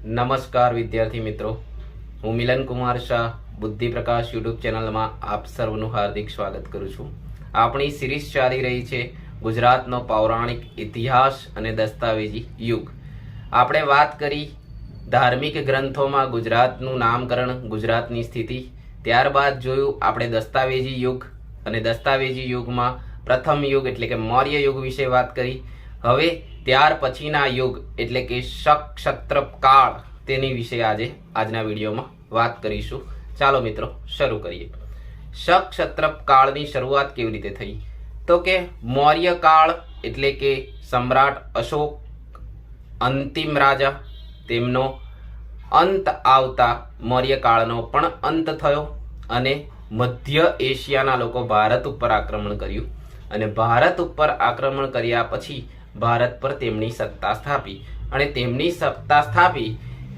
નમસ્કાર વિદ્યાર્થી મિત્રો, હું મિલન કુમાર શાહ બુદ્ધિ પ્રકાશ યુટ્યુબ ચેનલમાં આપ સર્વનું હાર્દિક સ્વાગત કરું છું। આપણી સિરીઝ ચાલી રહી છે ગુજરાતનો પૌરાણિક ઇતિહાસ અને દસ્તાવેજી યુગ। આપણે વાત કરી ધાર્મિક ગ્રંથોમાં ગુજરાતનું નામકરણ, ગુજરાતની સ્થિતિ, ત્યારબાદ જોયું આપણે દસ્તાવેજી યુગ અને દસ્તાવેજી યુગમાં પ્રથમ યુગ એટલે કે મૌર્ય યુગ વિશે વાત કરી। હવે ત્યાર પછીના યુગ એટલે કે શક ક્ષત્રપ કાળ તેની વિશે આજના વિડીયોમાં વાત કરીશું। ચાલો મિત્રો શરૂ કરીએ। શક ક્ષત્રપ કાળની શરૂઆત કેવી રીતે થઈ? તો કે મૌર્ય કાળ એટલે કે સમ્રાટ અશોક અંતિમ રાજા, તેમનો અંત આવતા મૌર્ય કાળનો પણ અંત થયો અને મધ્ય એશિયાના લોકો ભારત ઉપર આક્રમણ કર્યું અને ભારત ઉપર આક્રમણ કર્યા પછી ભારત પર તેમની સત્તા સ્થાપી અને તેમની સત્તા સ્થાપી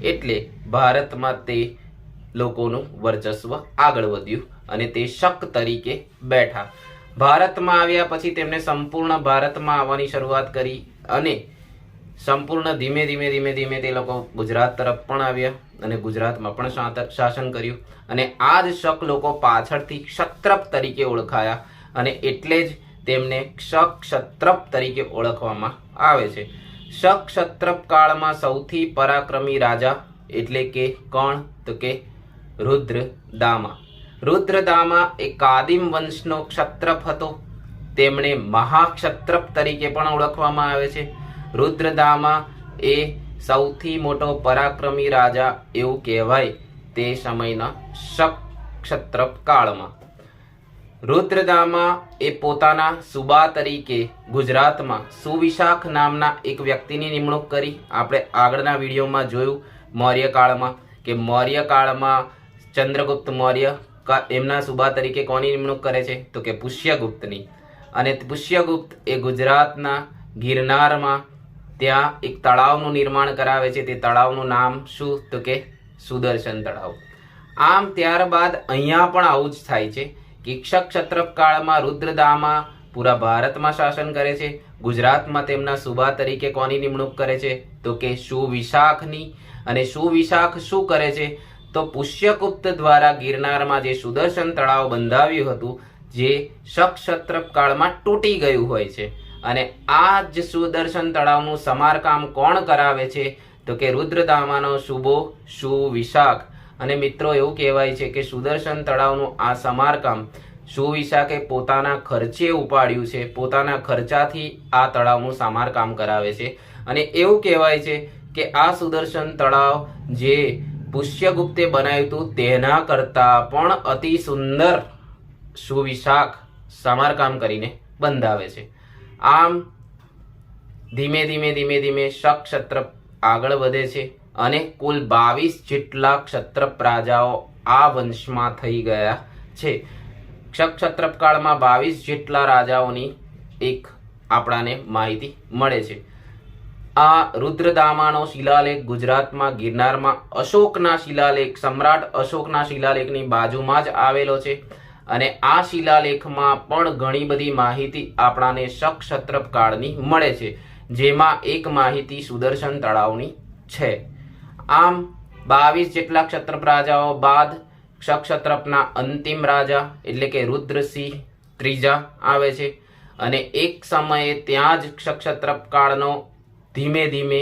એટલે ભારતમાં તે લોકોનું વર્ચસ્વ આગળ વધ્યું અને તે શક તરીકે બેઠા। ભારતમાં આવ્યા પછી તેમણે સંપૂર્ણ ભારતમાં આવવાની શરૂઆત કરી અને સંપૂર્ણ ધીમે ધીમે તે લોકો ગુજરાત તરફ પણ આવ્યા અને ગુજરાતમાં પણ શાસન કર્યું અને આ જ શક લોકો પાછળથી ક્ષત્રપ તરીકે ઓળખાયા અને એટલે જ તેમને શક ક્ષત્રપ તરીકે ઓળખવામાં આવે છે। શક ક્ષત્રપ કાળમાં સૌથી પરાક્રમી રાજા એટલે કે કોણ? તો કે રુદ્રદામા। રુદ્રદામા એ કાદિમ વંશનો ક્ષત્રપ હતો। તેમણે મહાક્ષત્રપ તરીકે પણ ઓળખવામાં આવે છે। રુદ્રદામા એ સૌથી મોટો પરાક્રમી રાજા એવું કહેવાય તે સમયના શક ક્ષત્રપ કાળમાં। રુદ્રદામા એ પોતાના સુબા તરીકે ગુજરાતમાં સુવિશાખ નામના એક વ્યક્તિની નિમણૂક કરી। આપણે આગળના વિડીયોમાં જોયું મૌર્ય કાળમાં કે મૌર્ય કાળમાં ચંદ્રગુપ્ત મૌર્ય એમના સુબા તરીકે કોની નિમણૂક કરે છે? તો કે પુષ્યગુપ્તની। અને પુષ્યગુપ્ત એ ગુજરાતના ગિરનારમાં ત્યાં એક તળાવનું નિર્માણ કરાવે છે। તે તળાવનું નામ શું? તો કે સુદર્શન તળાવ। આમ ત્યારબાદ અહીંયા પણ આવું જ થાય છે કે શક ક્ષત્રપ કાળમાં રુદ્રદામા પૂરા ભારતમાં શાસન કરે છે। ગુજરાતમાં તેમના સુબા તરીકે કોની નિમણૂક કરે છે? તો કે સુવિશાખની। અને સુવિશાખ શું કરે છે? તો પુષ્યગુપ્ત દ્વારા ગિરનારમાં જે સુદર્શન તળાવ બંધાવ્યું હતું જે શક ક્ષત્રપ કાળમાં તૂટી ગયું હોય છે અને આ જ સુદર્શન તળાવનું સમારકામ કોણ કરાવે છે? તો કે રુદ્રદામાનો સુબો સુવિશાખ। અને મિત્રો એવું કહેવાય છે કે સુદર્શન તળાવનું આ સમારકામ સુવિશાખે પોતાના ખર્ચે ઉપાડ્યું છે। પોતાના ખર્ચાથી આ તળાવનું સમારકામ કરાવે છે અને એવું કહેવાય છે કે આ સુદર્શન તળાવ જે પુષ્યગુપ્તે બનાવ્યું હતું તેના કરતા પણ અતિ સુંદર સુવિશાખ સમારકામ કરીને બંધાવે છે। આમ ધીમે ધીમે શક ક્ષત્રપ આગળ વધે છે અને કુલ 22 જેટલા ક્ષત્રપ રાજાઓ આ વંશમાં થઈ ગયા છે। શક ક્ષત્રપ કાળમાં 22 જેટલા રાજાઓની એક આપણાને માહિતી મળે છે। આ રુદ્રદામાનો શિલાલેખ ગુજરાતમાં ગિરનારમાં અશોકના શિલાલેખ, સમ્રાટ અશોકના શિલાલેખની બાજુમાં જ આવેલો છે અને આ શિલાલેખમાં પણ ઘણી બધી માહિતી આપણાને શક ક્ષત્રપ કાળની મળે છે, જેમાં એક માહિતી સુદર્શન તળાવની છે। આમ 22 જેટલા ક્ષત્રપ રાજાઓ બાદ શક ક્ષત્રપના અંતિમ રાજા એટલે કે રુદ્રસિંહ ત્રીજા આવે છે અને એક સમયે ત્યાં જ શક ક્ષત્રપ કાળનો ધીમે ધીમે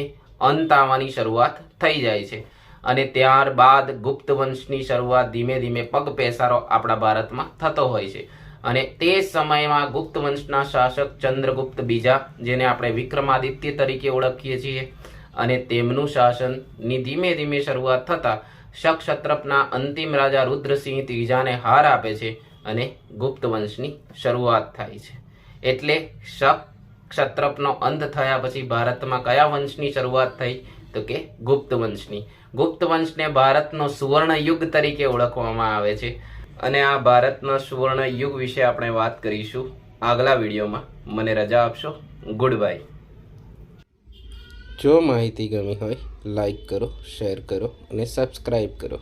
અંત આવવાની શરૂઆત થઈ જાય છે અને ત્યારબાદ ગુપ્ત વંશની શરૂઆત ધીમે ધીમે પગ પેસારો આપણા ભારતમાં થતો હોય છે અને તે સમયમાં ગુપ્ત વંશના શાસક ચંદ્રગુપ્ત બીજા, જેને આપણે વિક્રમાદિત્ય તરીકે ઓળખીએ છીએ, અને તેમનું શાસનની ધીમે ધીમે શરૂઆત થતા શક ક્ષત્રપના અંતિમ રાજા રુદ્રસિંહ ત્રીજાને હાર આપે છે અને ગુપ્ત વંશની શરૂઆત થાય છે। એટલે શક ક્ષત્રપનો અંત થયા પછી ભારતમાં કયા વંશની શરૂઆત થઈ? તો કે ગુપ્ત વંશની। ગુપ્ત વંશને ભારતનો સુવર્ણ યુગ તરીકે ઓળખવામાં આવે છે અને આ ભારતના સુવર્ણ યુગ વિશે આપણે વાત કરીશું આગલા વિડીયોમાં। મને રજા આપશો। Good bye. જો માહિતી ગમી હોય લાઈક કરો, શેર કરો અને સબસ્ક્રાઈબ કરો।